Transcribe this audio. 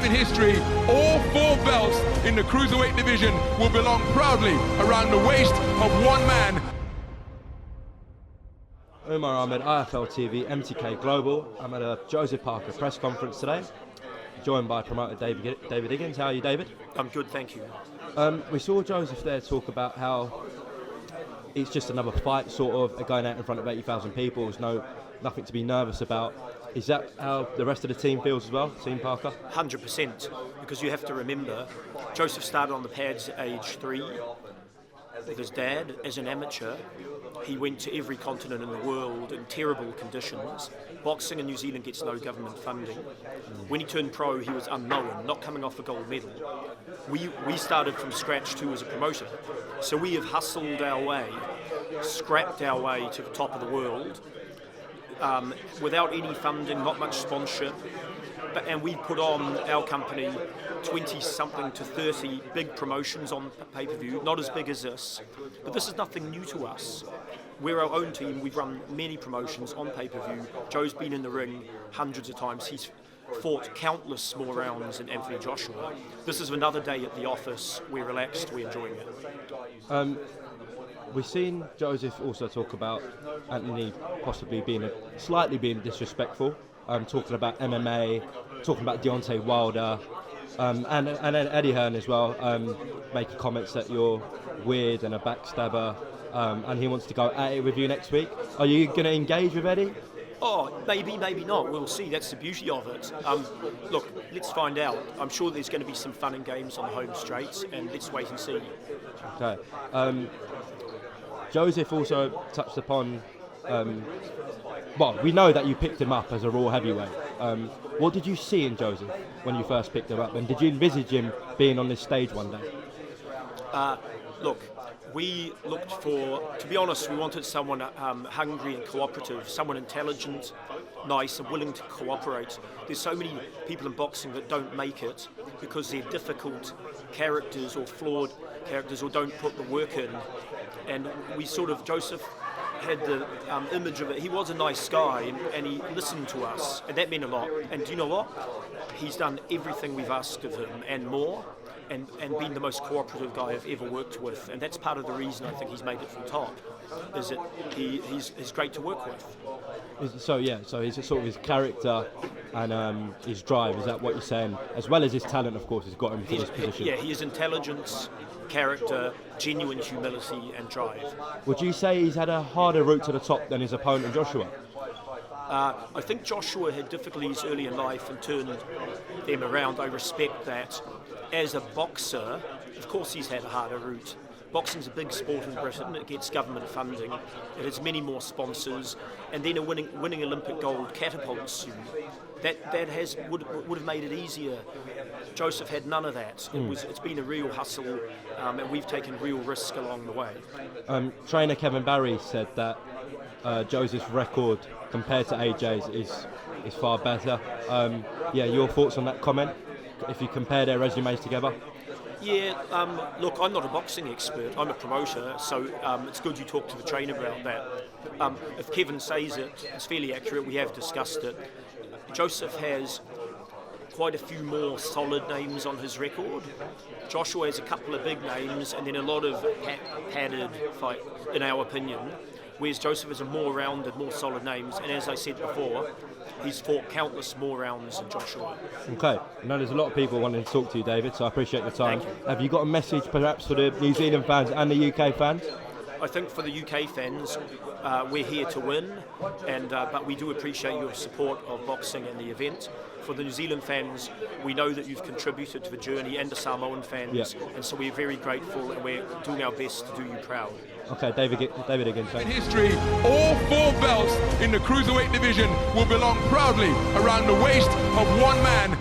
time in history, all 4 belts in the cruiserweight division will belong proudly around the waist of one man. Umar Ahmed, IFL TV, MTK Global. I'm at a Joseph Parker press conference today, joined by promoter David Higgins. How are you, David? I'm good, thank you. We saw Joseph there talk about how it's just another fight, sort of, going out in front of 80,000 people. There's nothing to be nervous about. Is that how the rest of the team feels as well, Team Parker? 100%, because you have to remember, Joseph started on the pads at age 3 with his dad as an amateur. He went to every continent in the world in terrible conditions. Boxing in New Zealand gets no government funding. When he turned pro, he was unknown, not coming off a gold medal. We started from scratch too as a promoter. So we have hustled our way, scrapped our way to the top of the world, without any funding, not much sponsorship. And we put on our company 20-something to 30 big promotions on pay-per-view, not as big as this. But this is nothing new to us. We're our own team. We've run many promotions on pay-per-view. Joe's been in the ring hundreds of times. He's fought countless small rounds in Anthony Joshua. This is another day at the office. We're relaxed. We're enjoying it. We've seen Joseph also talk about Anthony possibly slightly being disrespectful. Talking about MMA, talking about Deontay Wilder, and Eddie Hearn as well, making comments that you're weird and a backstabber, and he wants to go at it with you next week. Are you going to engage with Eddie? Oh, maybe not. We'll see. That's the beauty of it. Look, let's find out. I'm sure there's going to be some fun and games on the home straight, and let's wait and see. Okay. Joseph also touched upon... well, we know that you picked him up as a raw heavyweight. What did you see in Joseph when you first picked him up, and did you envisage him being on this stage one day? Look, we looked for, to be honest, we wanted someone hungry and cooperative, someone intelligent, nice and willing to cooperate. There's so many people in boxing that don't make it because they're difficult characters or flawed characters or don't put the work in. And we sort of, Joseph had the image of it. He was a nice guy and he listened to us, and that meant a lot. And do you know what? He's done everything we've asked of him and more, and been the most cooperative guy I've ever worked with. And that's part of the reason I think he's made it from top, is that he's great to work with. So he's sort of his character and his drive, is that what you're saying? As well as his talent, of course, has got him to this position. Yeah, he has intelligence, character, genuine humility and drive. Would you say he's had a harder route to the top than his opponent Joshua? I think Joshua had difficulties early in life and turned them around. I respect that. As a boxer, of course he's had a harder route. Boxing's a big sport in Britain. It gets government funding. It has many more sponsors, and then a winning Olympic gold catapults you. That would have made it easier. Joseph had none of that. It's been a real hustle, and we've taken real risk along the way. Trainer Kevin Barry said that Joseph's record compared to AJ's is far better. Your thoughts on that comment? If you compare their resumes together? Yeah, look, I'm not a boxing expert, I'm a promoter, so it's good you talk to the trainer about that. If Kevin says it's fairly accurate, we have discussed it. Joseph has quite a few more solid names on his record. Joshua has a couple of big names and then a lot of padded fight, in our opinion, whereas Joseph has a more rounded, more solid names, and as I said before, he's fought countless more rounds than Joshua. Okay, I know there's a lot of people wanting to talk to you, David, so I appreciate your time. Thank you. Have you got a message perhaps for the New Zealand fans and the UK fans? I think for the UK fans, we're here to win, but we do appreciate your support of boxing and the event. For the New Zealand fans, we know that you've contributed to the journey, and the Samoan fans, and so we're very grateful and we're doing our best to do you proud. Okay, David again. In history, all 4 belts in the cruiserweight division will belong proudly around the waist of one man.